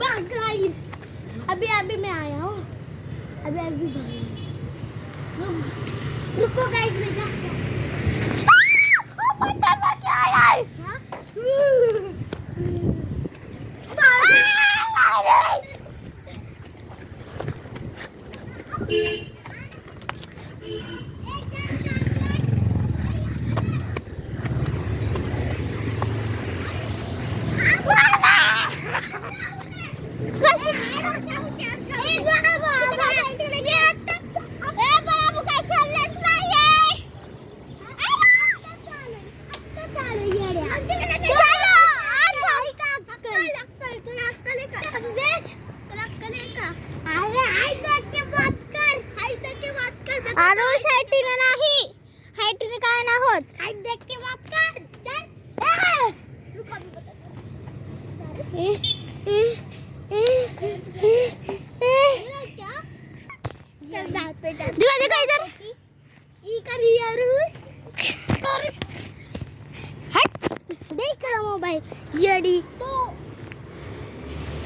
guys अभी अभी मैं आया हूँ अभी अभी रुको गाइस मैं जाता हूँ पता लग क्या आया है आरुष हाईटीने नाही हाईटीने काय ना होत हाईट देख के बात कर चल रुको अभी क्या चल दांत पे चल दिखा दिखा इधर ई कर आरुष सॉरी हट देख रहा मोबाइल येडी तो